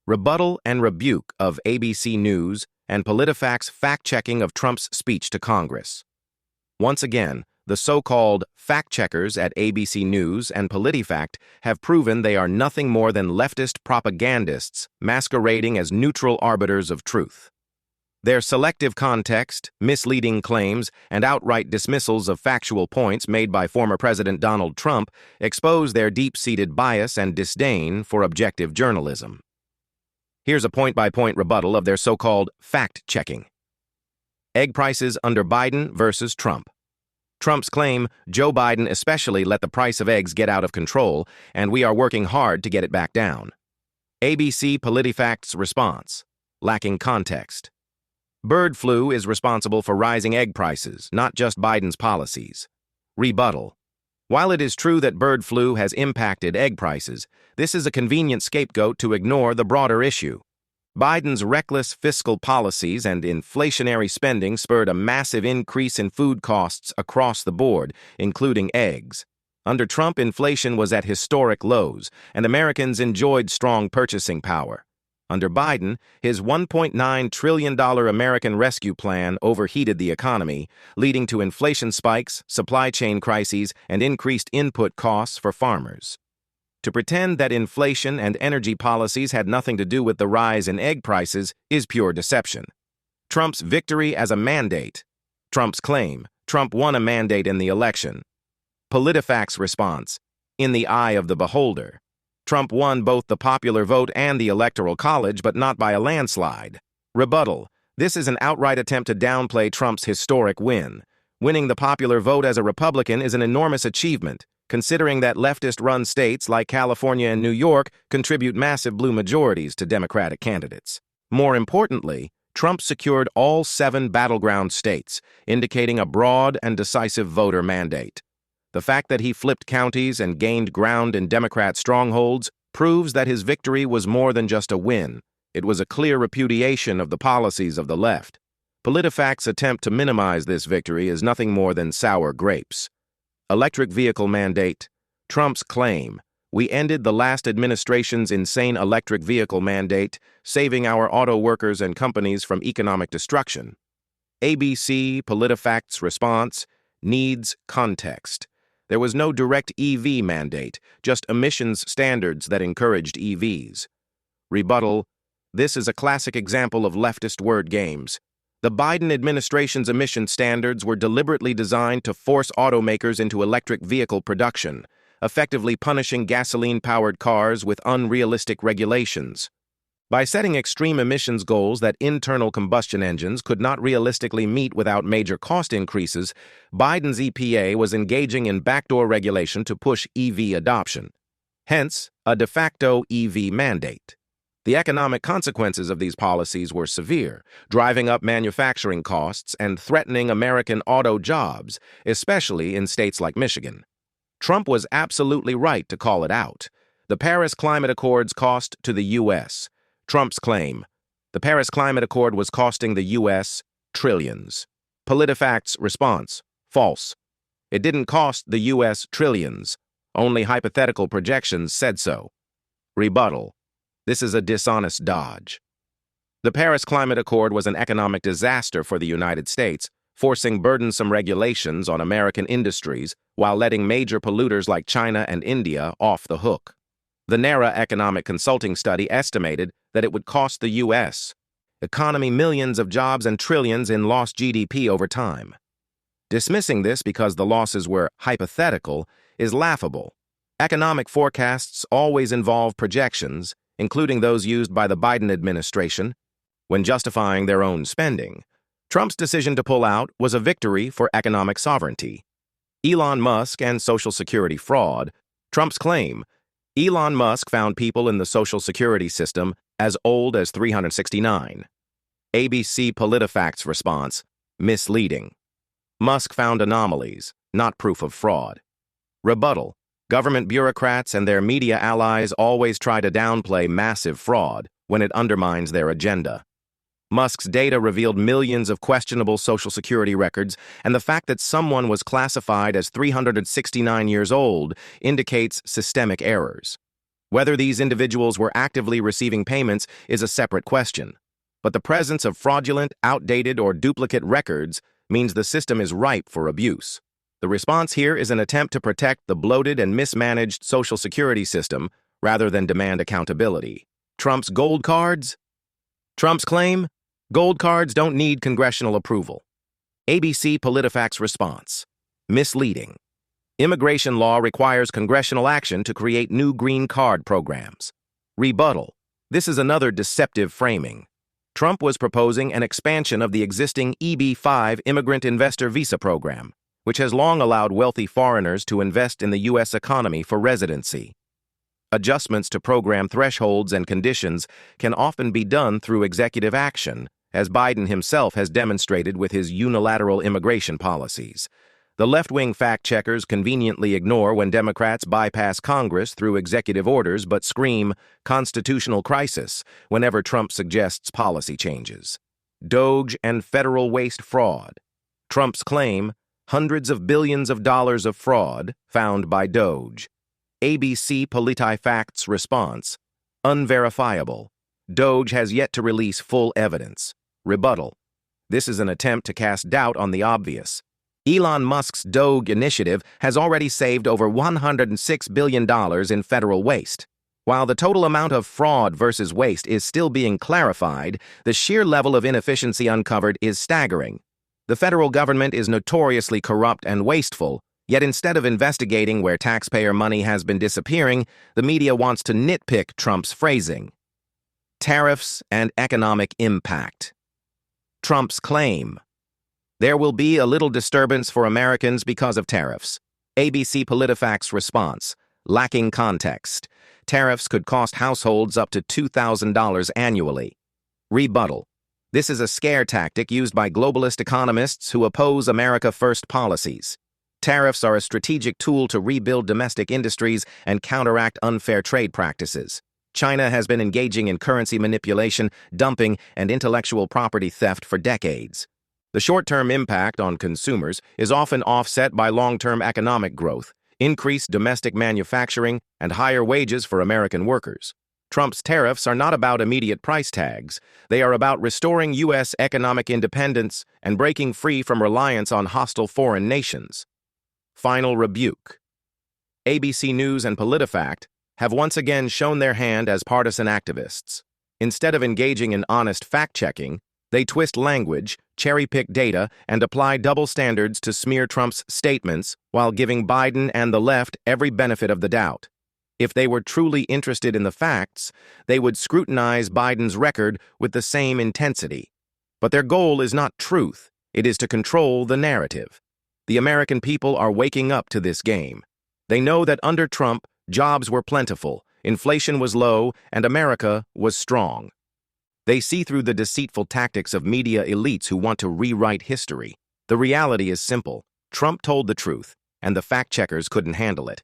Rebuttal and rebuke of ABC News and PolitiFact's fact-checking of Trump's speech to Congress. Once again, the so-called fact-checkers at ABC News and PolitiFact have proven they are nothing more than leftist propagandists masquerading as neutral arbiters of truth. Their selective context, misleading claims, and outright dismissals of factual points made by former President Donald Trump expose their deep-seated bias and disdain for objective journalism. Here's a point-by-point rebuttal of their so-called fact-checking. Egg prices under Biden versus Trump. Trump's claim, Joe Biden especially let the price of eggs get out of control, and we are working hard to get it back down. ABC PolitiFact's response, lacking context. Bird flu is responsible for rising egg prices, not just Biden's policies. Rebuttal. While it is true that bird flu has impacted egg prices, this is a convenient scapegoat to ignore the broader issue. Biden's reckless fiscal policies and inflationary spending spurred a massive increase in food costs across the board, including eggs. Under Trump, inflation was at historic lows, and Americans enjoyed strong purchasing power. Under Biden, his $1.9 trillion American Rescue Plan overheated the economy, leading to inflation spikes, supply chain crises, and increased input costs for farmers. To pretend that inflation and energy policies had nothing to do with the rise in egg prices is pure deception. Trump's victory as a mandate. Trump's claim, Trump won a mandate in the election. PolitiFact's response, in the eye of the beholder. Trump won both the popular vote and the Electoral College, but not by a landslide. Rebuttal. This is an outright attempt to downplay Trump's historic win. Winning the popular vote as a Republican is an enormous achievement, considering that leftist-run states like California and New York contribute massive blue majorities to Democratic candidates. More importantly, Trump secured all 7 battleground states, indicating a broad and decisive voter mandate. The fact that he flipped counties and gained ground in Democrat strongholds proves that his victory was more than just a win. It was a clear repudiation of the policies of the left. PolitiFact's attempt to minimize this victory is nothing more than sour grapes. Electric vehicle mandate. Trump's claim, we ended the last administration's insane electric vehicle mandate, saving our auto workers and companies from economic destruction. ABC PolitiFact's response, needs context. There was no direct EV mandate, just emissions standards that encouraged EVs. Rebuttal. This is a classic example of leftist word games. The Biden administration's emission standards were deliberately designed to force automakers into electric vehicle production, effectively punishing gasoline-powered cars with unrealistic regulations. By setting extreme emissions goals that internal combustion engines could not realistically meet without major cost increases, Biden's EPA was engaging in backdoor regulation to push EV adoption. Hence, a de facto EV mandate. The economic consequences of these policies were severe, driving up manufacturing costs and threatening American auto jobs, especially in states like Michigan. Trump was absolutely right to call it out. The Paris Climate Accord's cost to the U.S. Trump's claim, the Paris Climate Accord was costing the U.S. trillions. PolitiFact's response, false. It didn't cost the U.S. trillions. Only hypothetical projections said so. Rebuttal. This is a dishonest dodge. The Paris Climate Accord was an economic disaster for the United States, forcing burdensome regulations on American industries while letting major polluters like China and India off the hook. The NARA Economic Consulting Study estimated that it would cost the U.S. economy millions of jobs and trillions in lost GDP over time. Dismissing this because the losses were hypothetical is laughable. Economic forecasts always involve projections, including those used by the Biden administration, when justifying their own spending. Trump's decision to pull out was a victory for economic sovereignty. Elon Musk and Social Security fraud. Trump's claim, Elon Musk found people in the Social Security system as old as 369. ABC PolitiFact's response, misleading. Musk found anomalies, not proof of fraud. Rebuttal. Government bureaucrats and their media allies always try to downplay massive fraud when it undermines their agenda. Musk's data revealed millions of questionable Social Security records, and the fact that someone was classified as 369 years old indicates systemic errors. Whether these individuals were actively receiving payments is a separate question. But the presence of fraudulent, outdated, or duplicate records means the system is ripe for abuse. The response here is an attempt to protect the bloated and mismanaged Social Security system rather than demand accountability. Trump's gold cards? Trump's claim? Gold cards don't need congressional approval. ABC PolitiFact's response: misleading. Immigration law requires congressional action to create new green card programs. Rebuttal. This is another deceptive framing. Trump was proposing an expansion of the existing EB-5 immigrant investor visa program, which has long allowed wealthy foreigners to invest in the U.S. economy for residency. Adjustments to program thresholds and conditions can often be done through executive action, as Biden himself has demonstrated with his unilateral immigration policies. The left-wing fact-checkers conveniently ignore when Democrats bypass Congress through executive orders but scream constitutional crisis whenever Trump suggests policy changes. Doge and federal waste fraud. Trump's claim: hundreds of billions of dollars of fraud found by Doge. ABC PolitiFact's response: unverifiable. Doge has yet to release full evidence. Rebuttal. This is an attempt to cast doubt on the obvious. Elon Musk's Doge initiative has already saved over $106 billion in federal waste. While the total amount of fraud versus waste is still being clarified, the sheer level of inefficiency uncovered is staggering. The federal government is notoriously corrupt and wasteful, yet instead of investigating where taxpayer money has been disappearing, the media wants to nitpick Trump's phrasing. Tariffs and economic impact. Trump's claim: there will be a little disturbance for Americans because of tariffs. ABC PolitiFact's response: lacking context. Tariffs could cost households up to $2,000 annually. Rebuttal. This is a scare tactic used by globalist economists who oppose America First policies. Tariffs are a strategic tool to rebuild domestic industries and counteract unfair trade practices. China has been engaging in currency manipulation, dumping, and intellectual property theft for decades. The short-term impact on consumers is often offset by long-term economic growth, increased domestic manufacturing, and higher wages for American workers. Trump's tariffs are not about immediate price tags. They are about restoring U.S. economic independence and breaking free from reliance on hostile foreign nations. Final rebuke. ABC News and PolitiFact have once again shown their hand as partisan activists. Instead of engaging in honest fact-checking, they twist language, cherry-pick data, and apply double standards to smear Trump's statements while giving Biden and the left every benefit of the doubt. If they were truly interested in the facts, they would scrutinize Biden's record with the same intensity. But their goal is not truth. It is to control the narrative. The American people are waking up to this game. They know that under Trump, jobs were plentiful, inflation was low, and America was strong. They see through the deceitful tactics of media elites who want to rewrite history. The reality is simple. Trump told the truth, and the fact-checkers couldn't handle it.